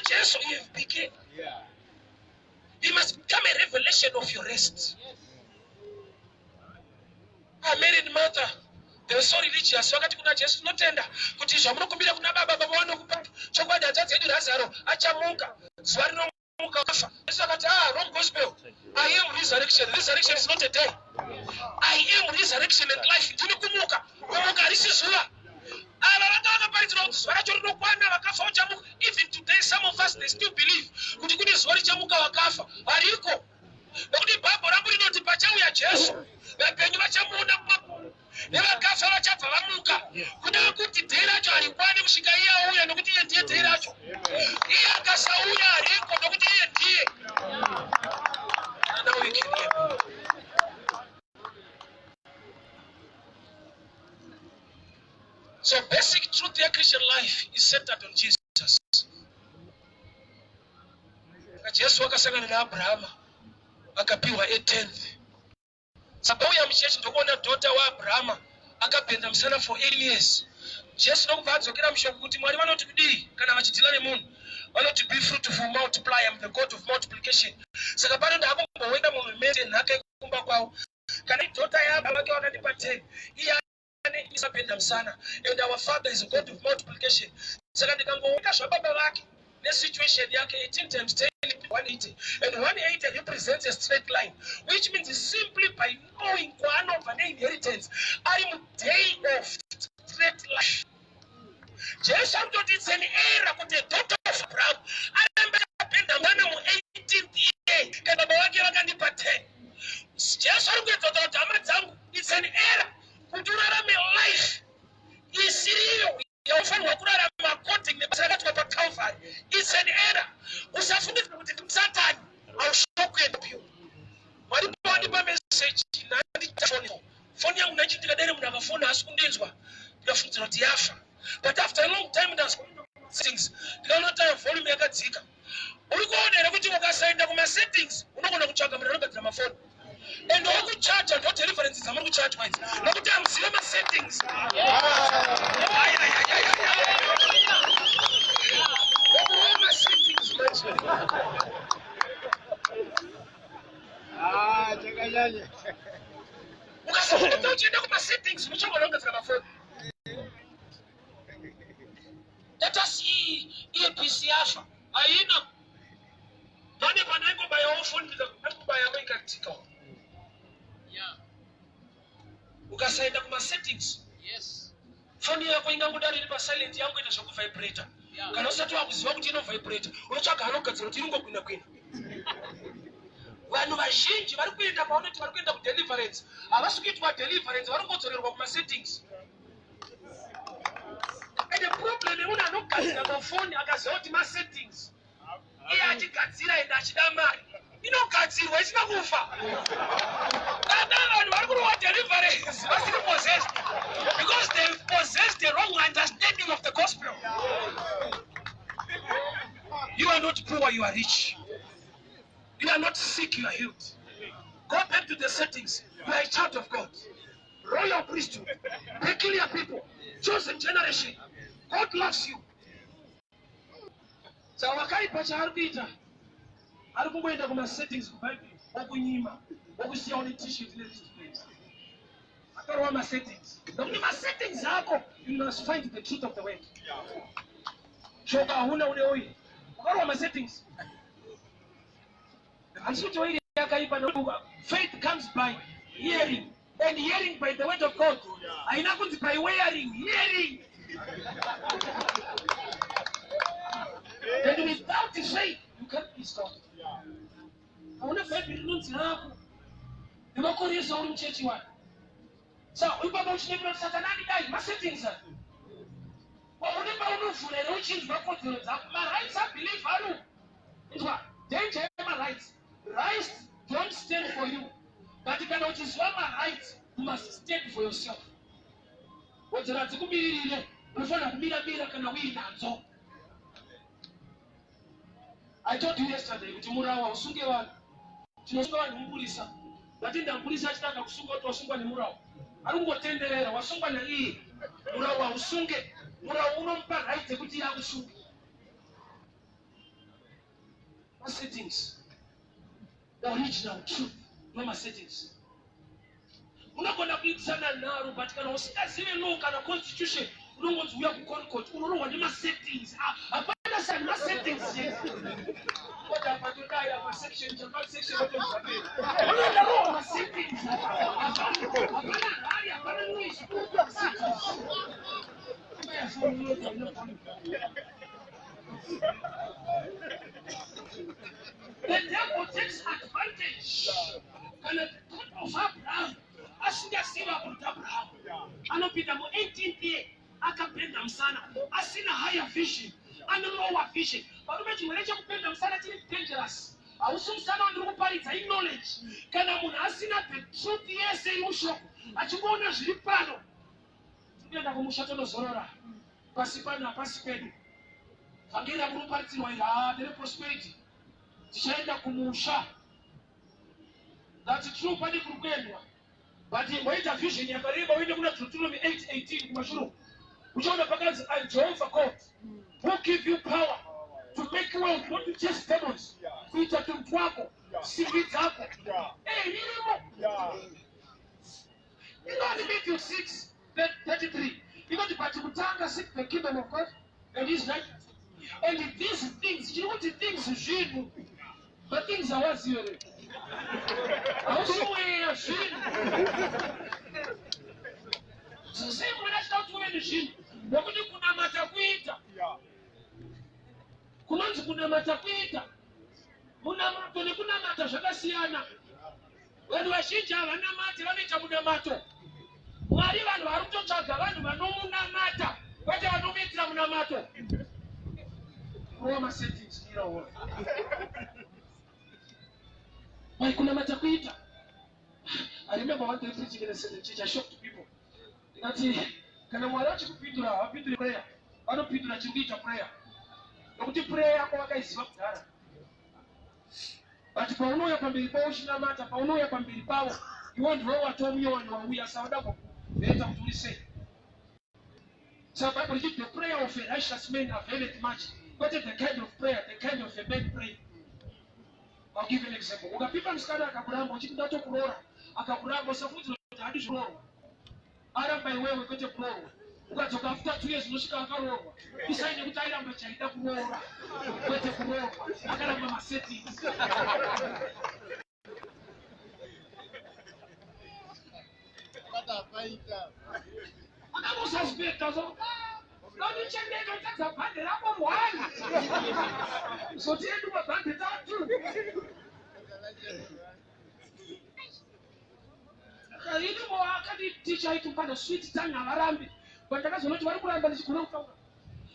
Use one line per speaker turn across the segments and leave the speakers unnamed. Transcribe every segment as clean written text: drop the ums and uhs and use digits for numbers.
Jesus, you have begun. You must become a revelation of your rest. A married mother, they were so religious. Wakati kuna Jesus notenda kuti zvamunokumbira kuna baba vanokupa chokwadi hadzadzi yedu Lazaro achamuka zuva rinomuka kafa. Yesu akati wrong gospel. I am resurrection. Resurrection is not a day. I am resurrection and life. Ndini kumuka. Kumuka harisi zuva. Even today, some of us, they still believe kuti kune zuva richamuka wakafa. Hariko. Nokuti Bhaibheri rambo rinoti pachauya Jesu vapenyu vachamuona nevakafa vachabva vamuka. Kudava kuti dhei racho harikwani kusvika iye auya nokuti iye ndiye dhei racho. Iye akasauya hariko nokuti iye ndiye. Now we can hear me. So basic truth in Christian life is centered on Jesus. Jesu akasangana na Abraham akapiwa 10th. Sababu ya mchechi ndokuona daughter wa Abraham akapenda msana for 8 years. Jesu ndokubva adzokera mshoko kuti Mwari vanoti kudii kana vachitilane munhu vanoti be fruitful, multiply, I am the God of multiplication. Saka pano ndakumboenda munhu mete nhaka yekumba kwawo. Kana daughter ya Abraham wakanipa 10. Iye isapenda msana, and our Father is a God of multiplication. Saka ndikangoona zvababa vake nesituation yake 18 times 10 180, and 180 represents a straight line, which means simply by knowing one of an inheritance, I am a day of straight line. Jesus thought it's an error for the daughter of Abraham. I remember the 18th year, kana bawake wakanipa 10. Jesus thought it's an error. Kuturarame life isiriyo yafanwa kurarama according nebasakati kwa Calvary. It's an error. Usafundiswa kuti Satan aushoke ndipyo. Waliponi pa message na phone yangu nachitika dere mna mafoni asikundenzwa. Ndafunzira kuti yafa. But after a long time that's things. Ndikaona time volume yakadzika. Ulikuona kuti ukasaenda kuma settings unogona kutsvaga mraramba dza mafoni. And all the charge and what references are not charge wise. Look at them, see my settings. Let us see EPC Alpha. I know. Don't even buy your phone to the buy a make article. Ukasaenda kuma settings. Yes. Phone yako ingangodari iri pa silent yangu ita zvoku vibrator. Kana usati wakuziva kuti ino vibrator, unotsvaga anogadzira kuti iringo kwina kwina. Vanhu vazhinji vari kuenda paunoti vari kuenda kudeliverance. Havasi kuitwa deliverance, vari kungodzorerwa kuma settings. And the problem yemunhu anogadzira mafoni akaziva kuti ma settings. Iye achigadzira ende achida mari. Inogadzirwa isina kufa. Vanhu vari kurohwa deliverance vasiri possessed because they possessed the wrong understanding of the gospel. You are not poor, you are rich. You are not sick, you are healed. Go back to the settings. You are a child of God. Royal priesthood. Peculiar people. Chosen generation. God loves you. So wakaipa cha arbita. Arikungoenda kuma settings kuBhayibheri okunyima okusiya one t-shirt lezi place. Akarwa ma settings. Nokuti ma settings ako you must find the truth of the word. Shoka huna ule oil. Akarwa ma settings. Ansito ile yakaipa nokuti faith comes by hearing and hearing by the word of God. Haina kunzi by wearing, hearing. And without the faith you can't be stopped. Hauna Bhayibheri rinonzi rako nemakoresa uri muchechi wako. Saka ibaba uchinevera Satani dai masettings aya. Waone paunovhura ere uchinzwa kodzero dzako. Marights abelieve anu. Itwa danger yemarights. Rights don't stand for you. But kana uchizwa marights you must stand for yourself. Kodzero hadzikumiririre. Unofanira kumira kana uinadzo. I told you yesterday kuti murawa usunge vanhu. Tinosunga vanhu mupurisa. Vatinda mupurisa achitanga kusunga kuti wasungwa nemurawa. Arungotenderera wasungwa naiye. Murawa usunge. Murawa unomupa right kuti akusunge. settings. Original truth. No settings. Unakona kuitsana naro patikana usikazive no kana constitution unongozi uya ku court unoronwa nema settings apana sana ma settings what happened to die ma section chama section what is happening unoronwa ma settings apana hali apana noise the devil takes advantage kana of Abraham asingasiwa kwa Abraham anopita mu 18th year akapenda msana asina higher vision ana lower vision barume chimwelecha kupenda msana chini dangerous ausu msana ndiri kupalitsa knowledge kana munhu asina the truth yese imusho achikuona zviri pano tinoenda kumusha tozorora pasi pano pasi pedu vhangeri muri kupalidzirwa iri there prosperity tichaenda kumusha that's true pani kuri kuendwa. But when the vision yakareba wende kuna Deuteronomy 8:18 kumashuru uchaona pakazi and Jehovah God who give you power to make wealth, not to chase demons kuita tumtu wako siri zako nilimo Matthew 6:33 because but kutanga seek the kingdom of God and his righteousness and these things you want the things zvinhu but things are zero auswea zvinhu sisi mwana chitatuwe zvinhu nokuti kunamata kuita kunonzi kunamata kuita munamato nekunamata zvakasiyana vanhu vazhinji havanamati vanoita munamato mwari vanhu vari kutotsvaga vanhu vanomunamata kwete vanomuitira munamato roma settings irawo why kunamata kuita. I remember one day preaching in a church, I shocked people. Kana mwari achikupindura hapinduri prayer vanopindura chikuita prayer nokuti prayer yako vakaiziva kudhara but paunouya pamberi pavo uchinamata paunouya pamberi pavo iwo ndivo watomye vanhu vauya savada kuveita kuti uri sei. So Bible says the prayer of a righteous man availeth much. What is the kind of prayer, the kind of a man pray? I'll give you an example. Ukapipa msikana akakuramba uchipinda kurora akakuramba usafuti hadi zvororwa aramba iwewe kwete kurorwa ukadzoka after 2 years unosvika akarorwa isaine kuti airamba chaida kurora kwete kurorwa akaramba masettings akamusaspecta so ndonichendeka utadza bhande rako mwana zotienduwa bhande tatu ilimo akati ticha itumpanda sweet tanga havarambi pandakazonoti vari kuramba ndichigona kutaura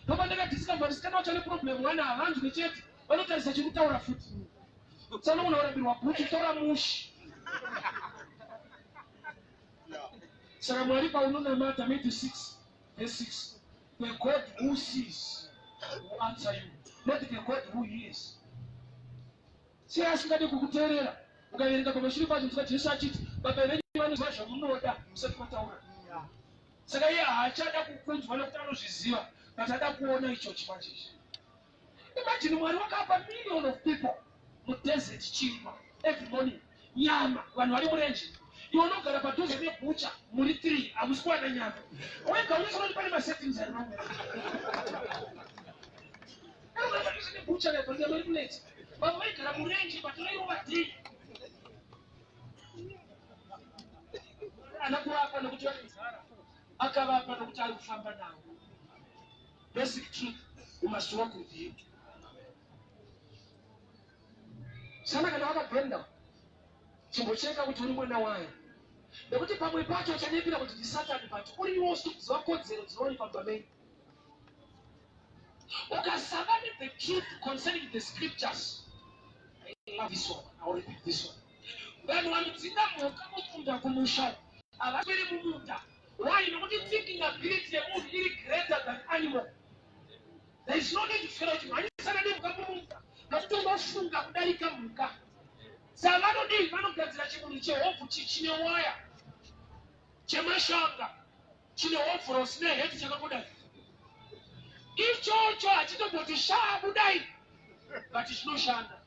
ndopandakadhisikamba ndisikana vachane problem mwana havanzi nechete vanotarisa chikutaura futi tsana unaurambirwa bhuti kutaura mushi saka mwari paunonamata Matthew 6:6 the God who sees will answer you not the God who hears. Se asingade kukuteerera ukaverenga pamashuri pacho kuti Jesu achiti baba venyu vanoziva zvamunoda musati mataura saka iye haachada kukunzwa nekuti anozviziva but ada kuona icho chipacho ichi. Imagine mwari wakapa million of people mudesert chingwa every morning nyama vanhu vari murenje iwe unogara padhuze nebhucha muri 3 hamusi kuwana nyama wega unoziva kuti pane masettings ari mamwe padhuze nebhucha nebhucha vari kuneti vamwe vaigara murenje patinoirova dhii anakuvapa nokuti vari muzara akavapa nokuti ari kufamba navo. Basic truth, you must walk with him. Sana kana wakabenda chimbocheka kuti uri mwana wayo nokuti pamwe pacho chanyepira kuti ndisatani pacho uri wose kuziva kodzero dzinoonekwa pabameni ukasava the truth concerning the scriptures. I love this one. I will repeat this one. Vanhu vanodzinga mhuka mumunda kumusha havaperi mumunda. Why? Nokuti thinking ability yemunhu iri greater than animal. There is no need to feel like mhanyisana nemhuka mumunda nokuti unofunga kudarika mhuka. Saka vanodii vanogadzira chimunhu chehovhu chine waya chemashanga chine hovhorosi neheti chakakudai ichocho hachitomboti shaa budai but chinoshanda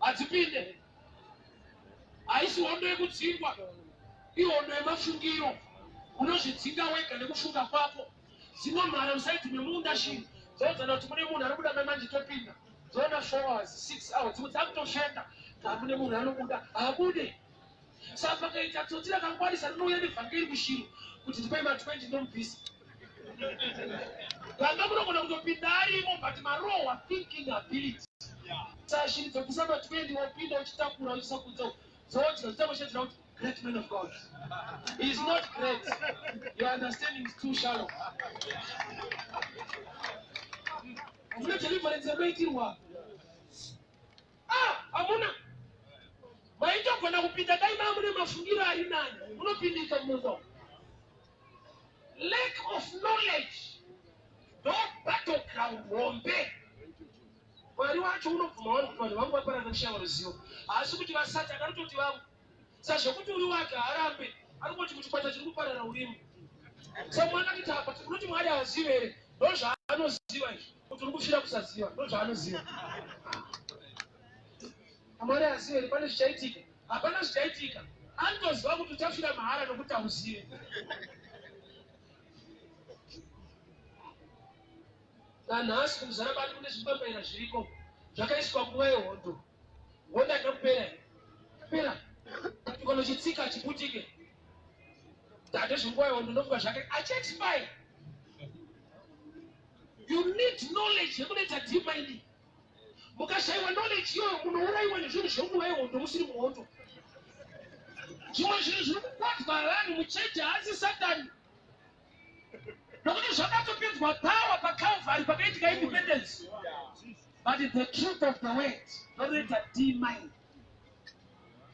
Atipinde. Aisi hondo yekutsingwa. Ihondo yemafungiro. Unozvitsinga wega nekufunga kwako. Zinomhara usaiti memunda shiri. Zodzana kuti mune munhu anobuda memanje topinda. Zona 4 hours, 6 hours. Kuti akutoshenda. Mune munhu anobuda. Habude. Saka kaita tsotira kangwarisa rinouya nevhangeri kushiri. Kuti tipai ma20 ndomubvisa. Vanga munogona kutopinda arimo but marowa thinking ability. Saka shiri dzobvisa ma20 wopinda uchitakura uchisakudza. Zodya dzitamoshetera kuti great man of God. He is not great. Your understanding is too shallow. Amuna deliverance yamaitirwa. Amuna. Maito kona kupinda daima amune mafungiro ari nani. Unopindika muzo. Lack of knowledge. No battleground wombe. Wari wacho unobvuma vanhu vangu vaparana kushawa ruzivo. Asi kuti vasati akanototi vangu. Sazvokuti uri wake harambe. Arikoti kuti kwata chiri kuparara urimo. Saka mwana kitapa kuti Mwari azive here. Ndozvaanoziva izvi. Kuti uri kufira kusaziva. Ndozvaanoziva. Mwari azive here pane zvichaitika. Hapana zvichaitika. Anotoziva kuti uchafira mahara nokuti hauzive. Nanhasi kumuzara bani kune zvipambaira zviriko. Zvakaiswa nguva yehondo. Honda ndakupera. Kupera. Kana chitsika chiputike. Tate zvinguva yehondo ndofunga zvake achiexpire. You need knowledge yekunoita D-mining. Mukashaiwa knowledge iyoyo munouraiwa nezvinhu zvenguva yehondo musiri muhondo. Zvimwe zvinhu zviri kukwadzwa vanhu muchechi haasi Satani. Nokuti zvakatopinzwa power paCalvary pakaitika independence. But it's the truth of the word. Nokunoita D-mining.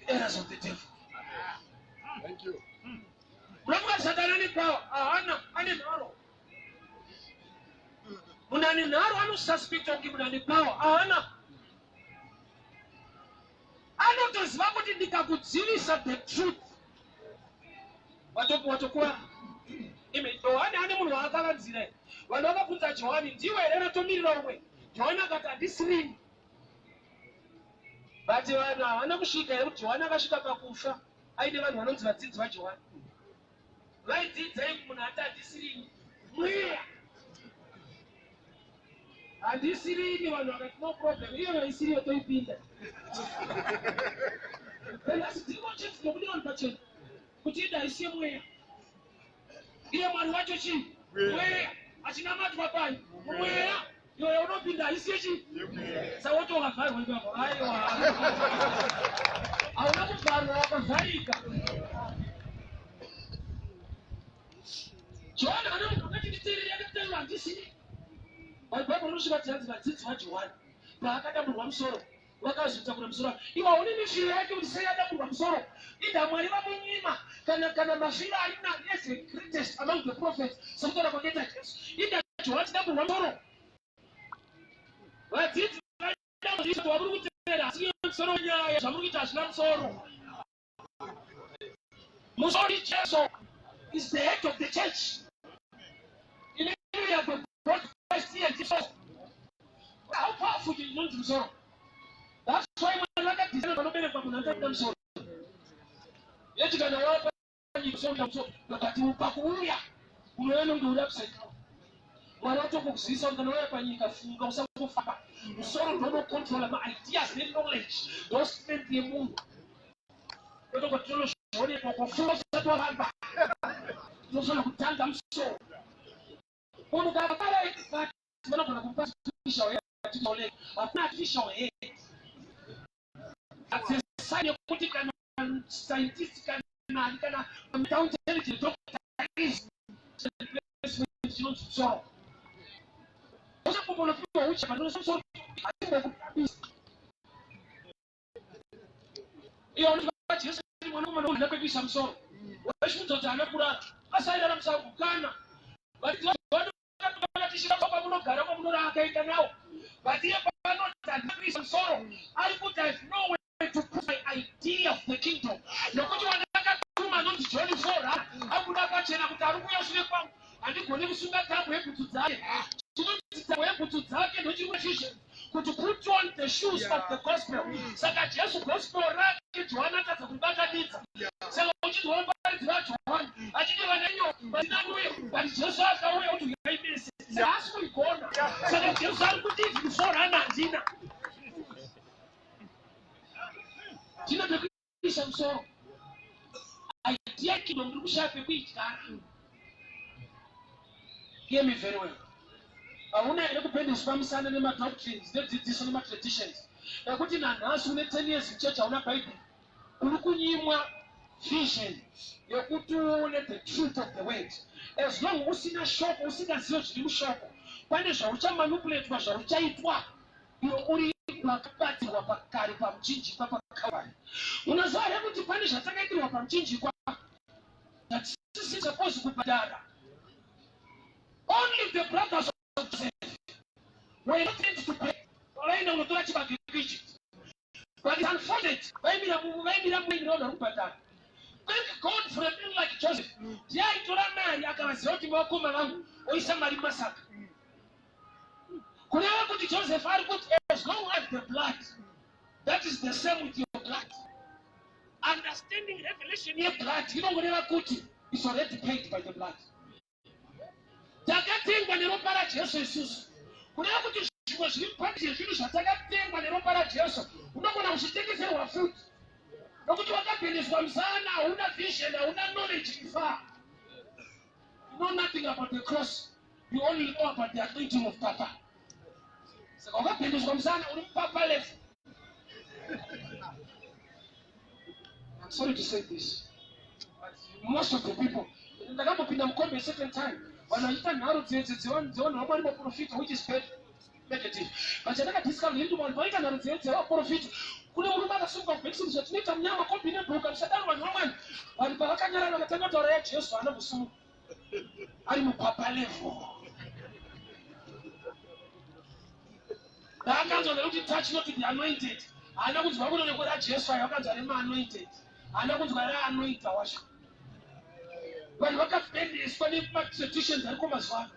The errors of the devil.
Thank you.
Munamwa Satani ane power. Ane nharo. Munhu ane nharo anosuspecta kuti munhu ane power. Anotoziva kuti ndikakudzivisa the truth. Watokuwa. Johani ane munhu waakavanzira. Vanhu vakabvunza Johani, ndiwe here anotomirira umwe? Johani akati handisiri. But vanhu havana kusvika here kuti Johani akasvika pakufa. Aine vanhu vanonzi vadzidzi vaJohani. Vaidzidzai munhu ati handisiri. Mweya. Handisiri vanhu vakati no problem. Iyo haisiri yotoipinda. Asi tinocheti nokuti vanhu pachena. Kuti ida haisiye mweya. Iye Mwari wacho chii? Mweya. Achinamatwa pai. Mweya. Yoyo unopinda haisiye chii? Saka wotokavharwa ipapo. Aiwa. Hauna kuvharwa wakavharika. Johani ane akachititerera akataura handisiri. Bhaibheri rinosvika tihanzi vadzidzi vaJohani. Paakadamburwa musoro. Vakazotakura musoro. Iwa une mishiro yake kuti sei adamburwa musoro. Ida Mwari vamunyima. Kana mashiro ari nani as the greatest among the prophets. Sokutaura kwakaita Jesu. Ida Johani adamburwa musoro. Vadzidzi vadamburwa wamuri kuteerera asi musoro nyaya zvamuri kuita hazvina musoro. Musoro Jesu is the head of the church. In the area of the God Christ here Jesus. How powerful is not musoro? That's why when I look design panoberekwa munhu anoita musoro. Yeti kana wapa musoro wakati upakuuya unoona kuti uri upside down. Mwari watokuzivisa kuti kana wauya panyika funga usangofamba. Musoro ndonocontrola ma-ideas ne-knowledge ndospend yemunhu. Kwetokwa tinozvionekwa kwafunga usati wahamba. Tinofana kutanga musoro. Munhu kakara vanogona kupa artificial head. Hapana artificial head. That's a sign yekuti kana scientist kana mental intelligence doctor is replacement chinonzi musoro. Usakubona kupiwa uchi panosa musoro atingokupisa. Iyo unoziva Jesu mwanakomana womwana kwepisa musoro. Wachibvunza kuti haana kurara. Asairara musango kana. Vakatishira papa munogara kwamunora akaita nawo. But iye panoti handapisa musoro. Ari kuti I have no way to put my idea of the kingdom. Nokuti wanakatuma anonzi John 4 akuda pachena kuti ari kuuya shure kwangu. Handigoni kusunga tambo yebhutsu dzake. Chinoti tambo yebhutsu dzake ndochimwe chizhe. to put on the shoes of the gospel. Saka Jesu gospel rake Johanna tatsa kubatanidza. Saka uchidwa paridza Johanna achidwa nenyo pasina nuyo but Jesu akauya kuti yaimese. Saka asikuigona. Saka Jesu ari kuti beforehand handina. Tina ndikuisa musoro. Idea kino ndiri kushape kuityara. Hear me very well. Hauna ere kupendeswa musana nemadoctrines, nedzidziso nematraditions. Ekuti nanhasi une 10 years church hauna Bible. Uri kunyimwa vision yekuti uone the truth of the word. As long usina shoko, usingaziva zviri mushoko, pane zvauchamanipulatewa, zvauchaitwa. Iwe uri wakabatirwa pakare pamuchinjikwa paKalvari. Unoziva here kuti pane zvatakaitirwa pamuchinjikwa tisisi supposed kubhadhara. Only the brothers of Joseph were not meant to pay. Oraina unotora chibage Egypt. But it's unfortunate. Vaimira muino kubhadhara. Thank God for a man like Joseph. Yaitora mari akavaziva kuti vakoma vangu oisa mari masaka. Kureva kuti Joseph ari kuti as long as the blood, that is the same with your blood. Understanding revelation your blood, inongoreva kuti it's already paid by the blood. Takatengwa neropa raJesu isusu. Kureva kuti zvimwe zviri pandizhe zvinhu zvatakatengwa neropa raJesu unogona kuchitengeserwa futi. Nokuti wakapendeswa musana, hauna vision, hauna knowledge far. You know nothing about the cross. You only know about the anointing of Papa. Saka wakapendeswa musana uri Papa level. I'm sorry to say this, but most of the people, ndakambopinda mukombe a certain time, vanoita nharo dzevanhu vamwari vaprofita, which is bad, negative. But chandakadiscover ndiri kuti vanhu vaita nharo dzevaprofita, kune murume akasunga kubhekisini zvatinoita munyama kombi nebhuka, musadaro vanhu vamwani. Vanhu pavakanyarara vakatanga kutaura yaJesu haana kusunga. Ari mupapa level. Ndakanzwa nekuti touch not the anointed. Haana kunzwa kuti nekora Jesu ayo akanzwa rema-anointed. Haana kunzwa re-anointa washo. Vanhu vakapendeswa nematraditions ariko mazuva ano.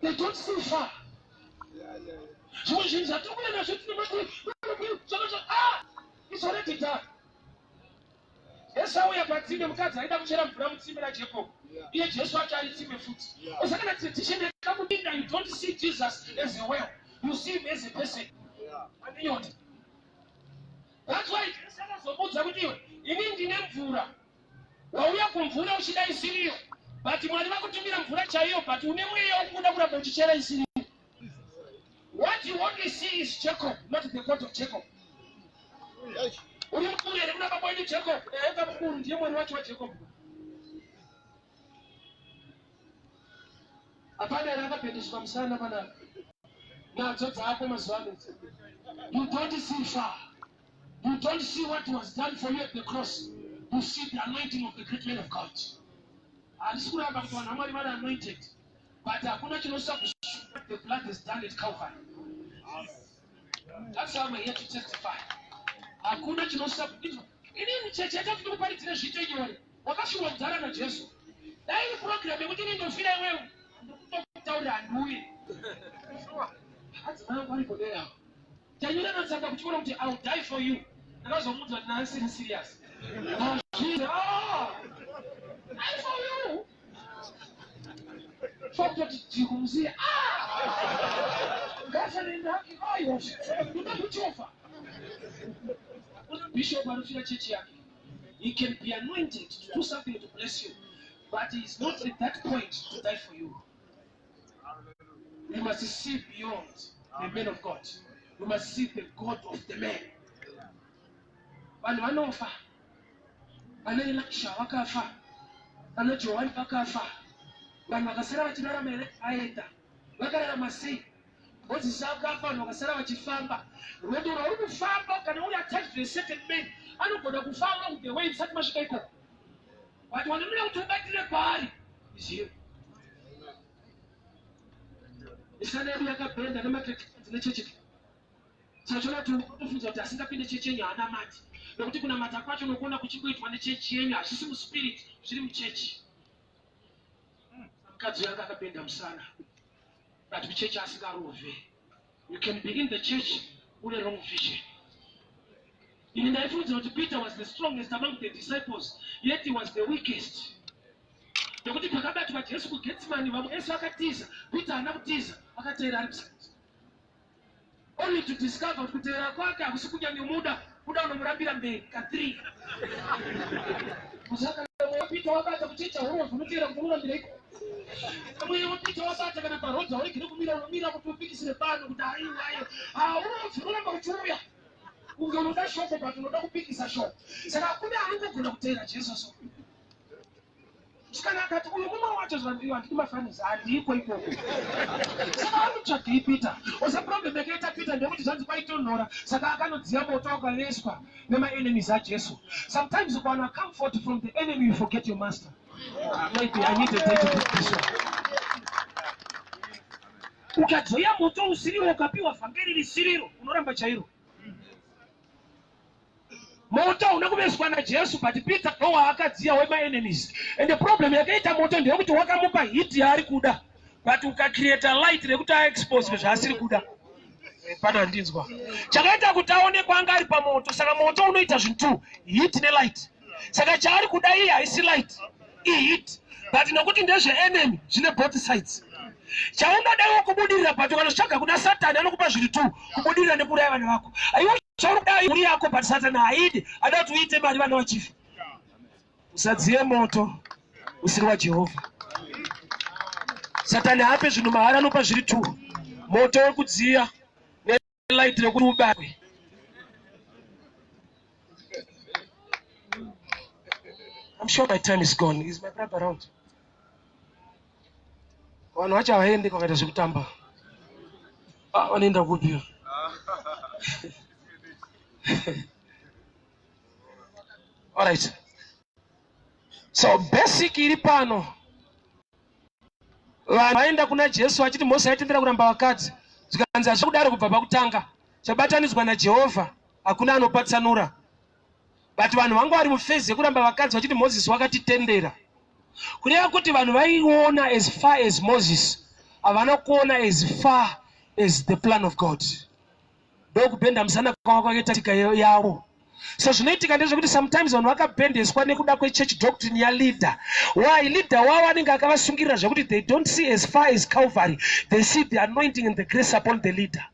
They don't see far. Zvimwe zvinhu zvatiri kuenda nazvo it's already done. Jesu auya patsime, mukadzi aida kuchera mvura mutsime raJacob. Iye Jesu acho ari tsime futi. Saka na tradition yakamudinda, you don't see Jesus as a well. You see him as a person. That's why Jesu akazobudza kuti iwe, ini ndine mvura. Wauya kumvura uchida isiriyo. But Mwari vakutumira mvura chaiyo, but une mweya wekuda kuramba uchichera isiriyo. What you only see is Jacob, not the God of Jacob. Uri mukuru ere kuna baba wedu Jacob. Ega mukuru ndiye mwari wacho wa Jacob. Apana rakapendeswa musana pana nadzo dzako mazuva ano. You don't see far. You don't see what was done for you at the cross. You see the anointing of the great man of God. Handisi kuramba kuti vanhu vamwari vari anointed, but hakuna chinosisa kushuka the blood is done at Calvary. That's how I'm here to testify. Hakuna chinosisa kuitwa. Ini cheche yatatu ndikuparidzira zviite nyore. Wakashuwa kudzara naJesu. Dai ni program yekuti ndinofira iwewe. Ndikutaura handiuye. Hadzimai vangu vari kodera. Tanyora natsamba kuchiona kuti I'll die for you. Ndakazomudza kuti nansiri serious. Die for you. Fakta tikumzia. Gasa nenda haki ayo. Utakuchofa. Bishop anofira church yake. He can be anointed to do something to bless you, but he is not at that point to die for you. You must see beyond the man of God. You must see the God of the man. Vanhu vanofa. Ana Elisha vakafa. Ana Johani vakafa. Vanhu vakasara vachirarama here aenda. Vakararama sei? Moses akafa, vanhu vakasara vachifamba. Rwendo rwauri kufamba kana uri attached to a certain man, anogona kufamba with the way musati masvika ikoko. But wanomira kuti ubatire paari is here. Misana yedu yakabhenda nematraditions nechechi. Sachona tofunza kuti asingapinde chechi yenyu haana mati. Nekuti kuna mata kwacho unokuona kuchikuitwa nechechi yenyu hazvisi muspirit, zviri muchechi. Mukadzi yanga akapenda musana. But muchechi asingarove. You can be in the church with a wrong vision. In the Bible, Peter was the strongest among the disciples, yet he was the weakest. Nekuti pakabatwa Jesu kuGetsemani vamwe Yesu akatiza, Peter anakutiza, akateera ari kusati. Only to discover kuti kuteera kwake hakusikuja ni muda unomurambira mberi ka 3. Kusaka Peter wabata kuchicha horo kunoteera kumurambira iko. Mwe Peter wabata kana parodha waikire kumira kutupikisire pano kuti aiwayo. Unoramba kuchuya. Ungonoda shoko but unoda kupikisa shoko. Saka kune anogona kuteera Jesu so. Sikana kati uyu mumwe wacho zvandiwa ndimafaniza andiko ikoko. Saka anotsvagei Peter. Wasa problem yakaita Peter ndekuti zvanzi paitonhora. Saka akanodziya moto akaveswa nema-enemies aJesu. Sometimes ukawana comfort from the enemy you forget your master. Maybe I need a day to put this one. Ukadzoya moto usiriro ukapiwa vhangeri risiriro unoramba chairo. Moto unakuveswa naJesu but Peter ndo akadziya wema-enemies. And the problem yakaita moto ndeyekuti wakamupa hit yaari kuda. But ukacreate a light rekuti aexpose zvaasiri kuda. Pana ndinzwa. Chakaita kuti aonekwa anga ari pamoto. Saka moto unoita zvinhu hit nelight. Saka chaari kuda iyi haisi light. Hit. But nokuti ndezve-enemy zvine both sides. Chaunodawo kubudirira but ukanotsvaga kuna Satani anokupa zviri 2 kubudirira nekuuraya vanhu vako. Aiwa chaunodai uri yako but Satani haidi ada kuti uite mari vana vachifa. Usadziye moto usiri waJehovha. Satani haape zvinhu mahara anopa zviri 2. Moto wekudziya nelight rekuti ubakwe. I'm sure my time is gone. Is my brother around? Vanhu vacho havaendi kwakaita zvekutamba. Vanoenda kupi? All right. So basic iri pano. Vanhu vaenda kuna Jesu vachiti Mose aitendera kuramba vakadzi. Zvikanzi hazvikudaro kubva pakutanga. Chabatanidzwa naJehovha hakuna anopatsanura. But vanhu vanga vari mufezi yekuramba vakadzi vachiti Moses wakatitendera. Kureva kuti vanhu vaiona as far as Moses, havana kuona as far as the plan of God. Ndokupenda musana kwakaita tika yavo. So zvinoitika ndezvekuti sometimes vanhu vakapendeswa nekuda kwechurch doctrine yaleader. Why leader wavo anenge akavasungirira zvekuti they don't see as far as Calvary, they see the anointing and the grace upon the leader.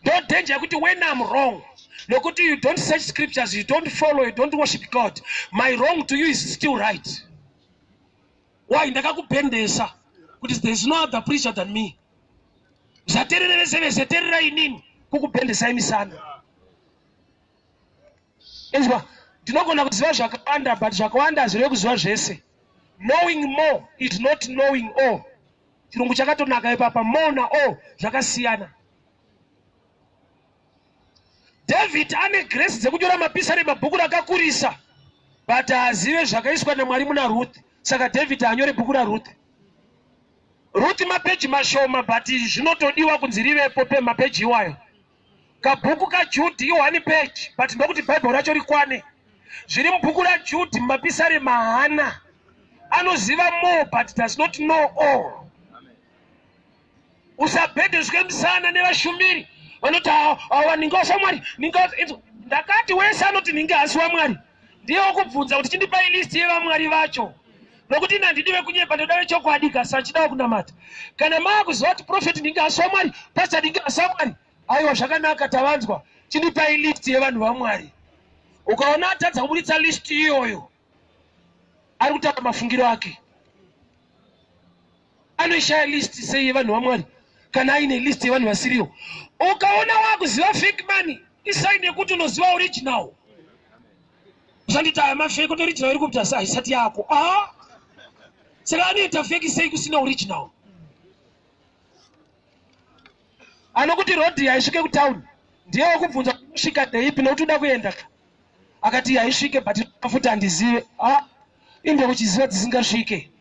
Don't danger kuti when I'm wrong, nokuti you don't search scriptures, you don't follow, you don't worship God, my wrong to you is still right. Why ndakakupendesa kuti there is no other preacher than me. Zaterera inini kukupendesa imisana. Ezwa ndinogona kuziva zvakawanda but zvakawanda hazvirevi kuziva zvese. Knowing more is not knowing all. Chirungu chakatonaka ipapa, more na all zvakasiyana. David ane grace dzekunyora mapisari mabhuku rakakurisa but haazive zvakaiswa naMwari muna Ruth. Saka David anyore bhuku raRuth. Ruth mapeji mashoma but zvinotodiwa kunzi rivepo pemapeji iwayo. Kabhuku kaJudhi 1 page but ndokuti Bible racho rikwane. Zviri mubhuku raJudhi mapisari mahana. Anoziva more but does not know all. Usabhedheswe musana nevashumiri. Vanoti awa ninga waShamwari, ndakati wese anoti ninga hasi waMwari. Ndiye wokubvunza kuti chindipa list yevamwari vacho. Nokuti nandidiwe kunyepa ndoda wechokwadi kasachidawo kunamata. Kana maakuziva kuti prophet ninga hasi waMwari, pastor ninga hasi waMwari, aiwa zvakanaka tavanzwa. Chindipa list yevanhu vaMwari. Ukaona atadza kuburitsa list iyoyo, ari kutamba mafungiro ake. Anoishaya list sei yevanhu vaMwari? Kana aine list yevanhu vasiriyo. Ukaona wakuziva fake money, isaini yekuti unoziva original. Usanditi aya mafake kuti original iri kupita sai isati yako. Saka anoita fake sei kusina original. Anokuti road haisvike kutown, ndiye wokubvunza kusvika ndeipi nokuti uda kuenda. Akati haisvike but futi handizive. Inde kuchiziva dzisingasvike.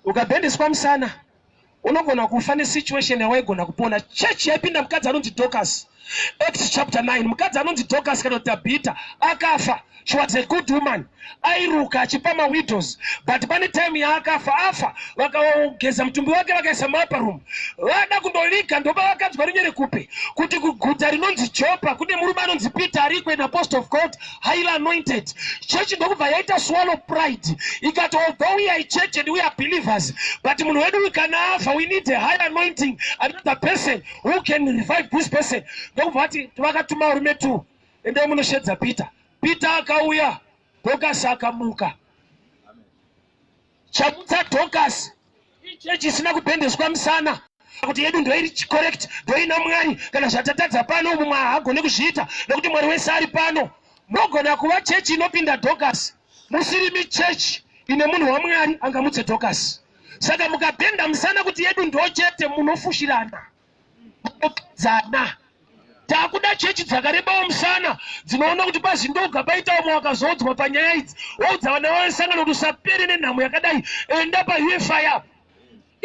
Ukabhendeswa musana unogona kufa nesituation yawaigona kupona. Church yaipinda mukadzi anonzi Dorcas Acts chapter 9. Mukadzi anonzi Dorcas kana Tabitha akafa. She was a good woman. Airuka achipa widows. But pane time yaakafa afa vakageza mutumbi wake vakaisa muupper room. Vada kundolika ndoba vakadzwa rinyere kupe kuti kuguta rinonzi Joppa kune murume anonzi Peter ariko an apostle of God, highly anointed. Church ndokubva yaita swallow pride. Ikati although we are a church and we are believers, but munhu wedu kana afa we need a high anointing, another person who can revive this person. Ndokubva vati vakatuma varume tu ende munoshedza Peter. Peter akauya, Dorcas akamuka. Chamutsa Dorcas, ichechi isina kupendeswa musana. Kuti yedu ndio iri correct, ndio ina Mwari. Kana zvatatadza pano mumwe haagone kuzviita nekuti Mwari wese ari pano. Munogona kuva chechi inopinda Dorcas. Musirimi chechi ine munhu waMwari angamutse Dorcas. Saka mukapenda musana kuti yedu ndio chete munofushirana. Munopedzana. Takuda chechi dzakarebawo musana dzinoona kuti pazindoga paita umwe wakazodzwa panyaya idzi woudza vana vavesangana kuti usapere nenhamo yakadai enda paUEFI yapo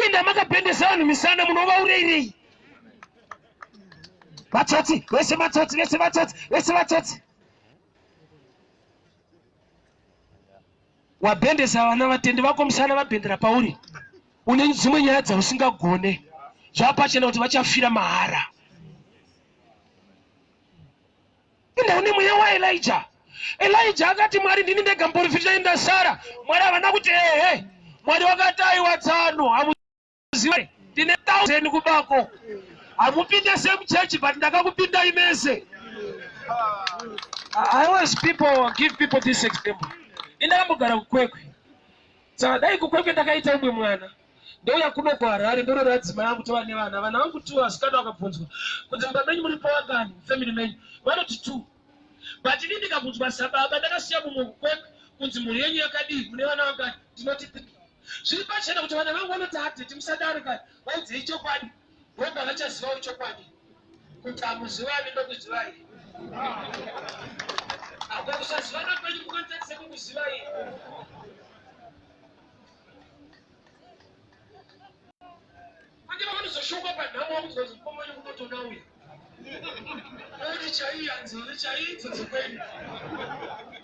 inda makapendesa vanhu misana munovaurei vatsotsi vese vatsotsi wabhendesa vana vatendi vako musana vabhendera pauri une dzimwe nyaya dzausingagone zvapachena kuti vachafira mahara. Ndaone mweya wa Elijah akati Mwari ndini ndega mporofita indasara. Mwari havana kuti Mwari wakati aiwatsano hamuziwe ndine 1000 kubako hamupinde same church but ndakakupinda imese. I always give people this example. Indakambogara kukwekwe saka dai kukwekwe ndakaita umwe mwana ndouya kuno kuHarare ndororatidza mai vangu tova nevana vangu 2 vasikana vakabvunzwa kuti mumba menyu muri pawakani family menyu vanoti 2. But ini ndikabvunzwa sababa ndakasiya mumwe kukwekwe kunzi mhuri yenyu yakadii mune vana vakati ndinoti 3. Zviri pachena kuti vana vangu vanoti hateti musadaro kani vaidzei chokwadi ndobva vachazivawo chokwadi kuti hamuzivani ndokuzivai apa kusazivana kwenyu kunotatidza kukuzivai. Andima vanozoshoka panhamo vakudzwa kuti mukoma wenyu kunotona uya oti chaiyanzire chaidzodzo kwenyu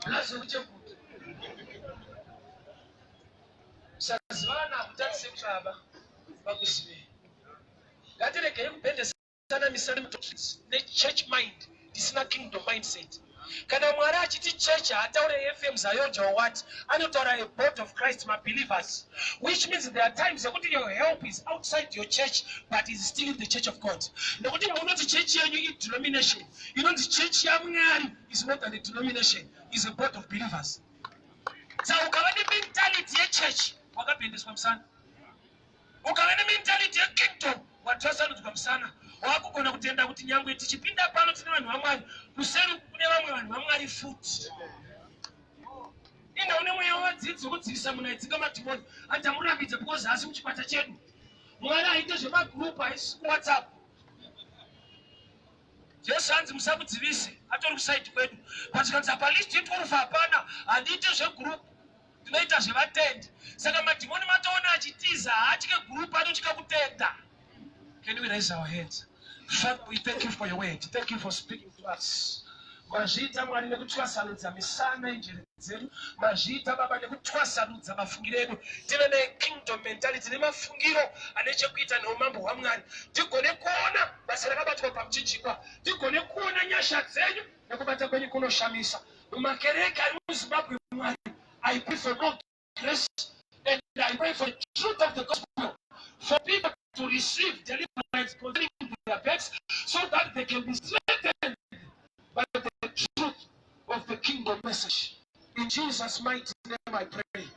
nazouchekuti kusazivana hakutatise kuti ava vakuzivei. Ngatiregei kupendesana misana nechurch mind isina kingdom mindset. Kana Mwari achiti church haataure FM zayoja or what, anotaura a body of Christ, my believers, which means there are times that your help is outside your church but is still in the church of God. Nokuti unoti church yenyu is denomination. You know the church ya Mwari is more than a denomination, is a body of believers. So ukava mentality ya church wakapendeswa msana. Ukava mentality ya kingdom watwasanudzwa msana. Wakugona kutenda kuti nyangwe tichipinda pano tine vanhu vaMwari kuseri kune vamwe vanhu vaMwari futi. Inda une mweya wadzidzi wokudzidzisa munhu aidzinga madhimoni atamurambidze because haasi muchikwata chedu. Mwari aite zvemagroup haisi kuWhatsApp. Jesu hanzi musakudzivise atori kusaidi kwedu. Patikanzi apa list yedu kurufa hapana handiite zvegroup tinoita zvevatendi. Saka madhimoni matoona achitiza haatike group anotyika kutenda. Can we raise our hands? Father, we thank you for your word. Thank you for speaking to us. Mazvita Mwari nekutwasanudza misana injiri dzedu. Mazvita Baba nekutwasanudza mafungiro edu. Tive nekingdom mentality nemafungiro anechekuita neumambo hwaMwari. Tigone kuona basa rakabatwa pamuchinjikwa. Tigone kuona nyasha dzenyu nekubata kwenyu kunoshamisa. Mumakereke ari muZimbabwe Mwari, I pray for more grace and I pray for the truth of the gospel. For people to receive deliverance concerning their backs so that they can be strengthened by the truth of the kingdom message. In Jesus' mighty name I pray.